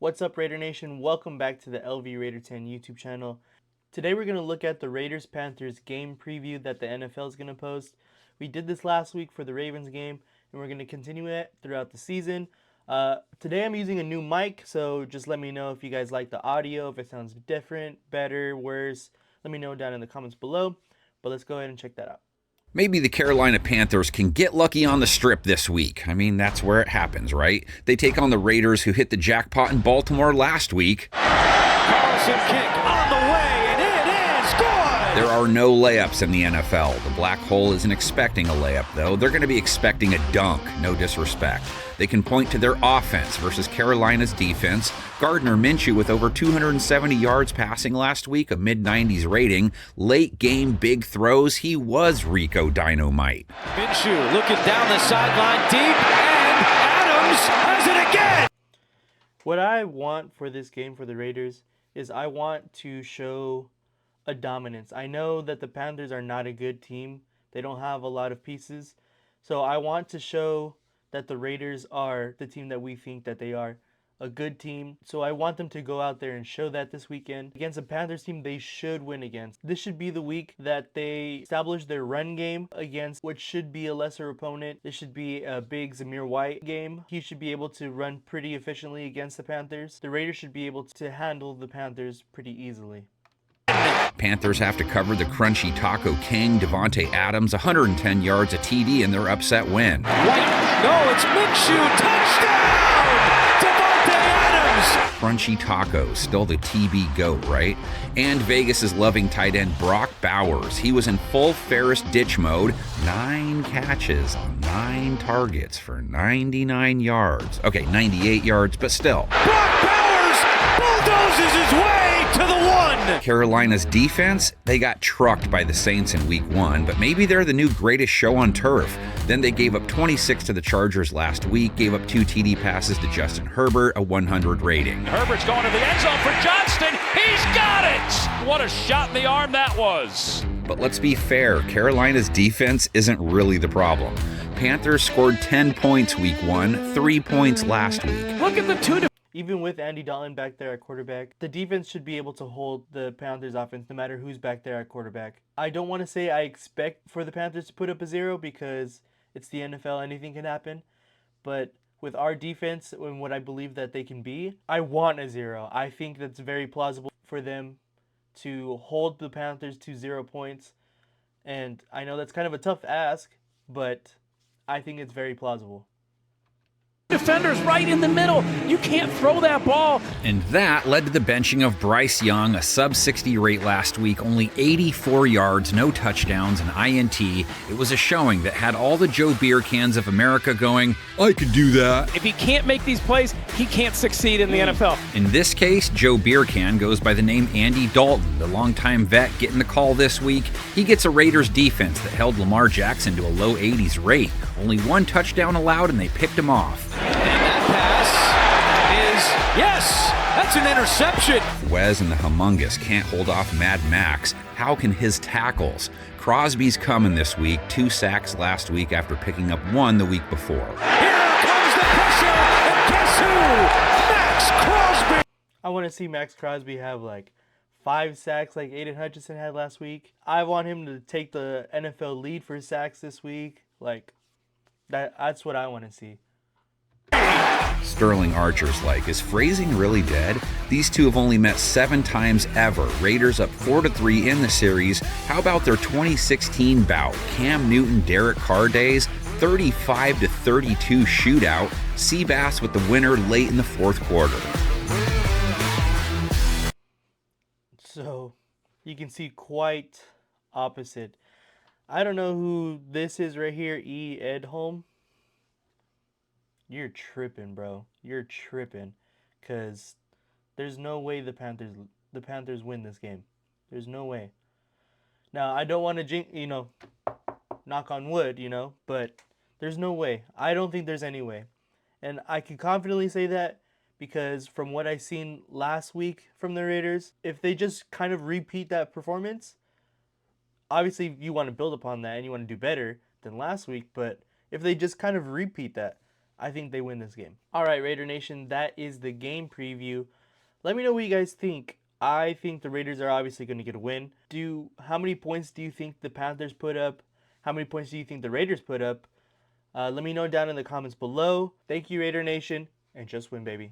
What's up, Raider Nation? Welcome back to the LV Raider 10 YouTube channel. Today we're going to look at the Raiders-Panthers game preview that the NFL is going to post. We did this last week for the Ravens game, and we're going to continue it throughout the season. Today I'm using a new mic, so just let me know if you guys like the audio, if it sounds different, better, worse. Let me know down in the comments below, but let's go ahead and check that out. Maybe the Carolina Panthers can get lucky on the strip this week. I mean, that's where it happens, right? They take on the Raiders, who hit the jackpot in Baltimore last week. Carlson kick on the way, and it is good! There are no layups in the NFL. The black hole isn't expecting a layup, though. They're going to be expecting a dunk, no disrespect. They can point to their offense versus Carolina's defense. Gardner Minshew with over 270 yards passing last week, a mid-90s rating. Late game big throws, he was Rico Dynamite. Minshew looking down the sideline deep, and Adams has it again! What I want for this game for the Raiders is I want to show a dominance. I know that the Panthers are not a good team. They don't have a lot of pieces. So I want to show that the Raiders are the team that we think that they are, a good team. So I want them to go out there and show that this weekend against a Panthers team they should win against. This should be the week that they establish their run game against what should be a lesser opponent. This should be a big Zamir White game. He should be able to run pretty efficiently against the Panthers. The Raiders should be able to handle the Panthers pretty easily. Panthers have to cover the crunchy Taco King, Devontae Adams, 110 yards, a TD in their upset win. White, no, it's Minshew, touchdown! Devontae Adams! Crunchy Taco, still the TB GOAT, right? And Vegas' loving tight end Brock Bowers. He was in full Ferris ditch mode, 9 catches on 9 targets for 99 yards. Okay, 98 yards, but still. Brock Bowers bulldozes his way to the one! Carolina's defense, they got trucked by the Saints in week 1, but maybe they're the new greatest show on turf. Then they gave up 26 to the Chargers last week, gave up 2 TD passes to Justin Herbert, a 100 rating. Herbert's going to the end zone for Johnston. He's got it! What a shot in the arm that was. But let's be fair, Carolina's defense isn't really the problem. Panthers scored 10 points week 1, 3 points last week. Look at the two. Even with Andy Dalton back there at quarterback, the defense should be able to hold the Panthers offense no matter who's back there at quarterback. I don't want to say I expect for the Panthers to put up a 0 because it's the NFL, anything can happen. But with our defense and what I believe that they can be, I want a 0. I think that's very plausible for them to hold the Panthers to 0 points. And I know that's kind of a tough ask, but I think it's very plausible. Defenders right in the middle. You can't throw that ball. And that led to the benching of Bryce Young, a sub-60 rate last week, only 84 yards, no touchdowns, an INT. It was a showing that had all the Joe Beer cans of America going, I could do that. If he can't make these plays, he can't succeed in the NFL. In this case, Joe Beer can goes by the name Andy Dalton, the longtime vet getting the call this week. He gets a Raiders defense that held Lamar Jackson to a low 80s rate. Only 1 touchdown allowed, and they picked him off. Yes, that's an interception. Wez and the Humongous can't hold off Mad Max. How can his tackles? Crosby's coming this week, 2 sacks last week after picking up 1 the week before. Here comes the pressure, and guess who? Max Crosby. I want to see Max Crosby have like 5 sacks like Aiden Hutchinson had last week. I want him to take the NFL lead for sacks this week. Like, that's what I want to see. Sterling Archer's like, is phrasing really dead? These two have only met 7 times ever. Raiders up 4-3 in the series. How about their 2016 bout? Cam Newton, Derek Carr days, 35-32 shootout. Seabass with the winner late in the 4th quarter. So, you can see quite opposite. I don't know who this is right here, E. Edholm. You're tripping, bro. You're tripping. Because there's no way the Panthers win this game. There's no way. Now, I don't want to, knock on wood, but there's no way. I don't think there's any way. And I can confidently say that because from what I've seen last week from the Raiders, if they just kind of repeat that performance, obviously you want to build upon that and you want to do better than last week, but if they just kind of repeat that, I think they win this game. All right, Raider Nation, that is the game preview. Let me know what you guys think. I think the Raiders are obviously going to get a win. How many points do you think the Panthers put up? How many points do you think the Raiders put up? Let me know down in the comments below. Thank you, Raider Nation, and just win, baby.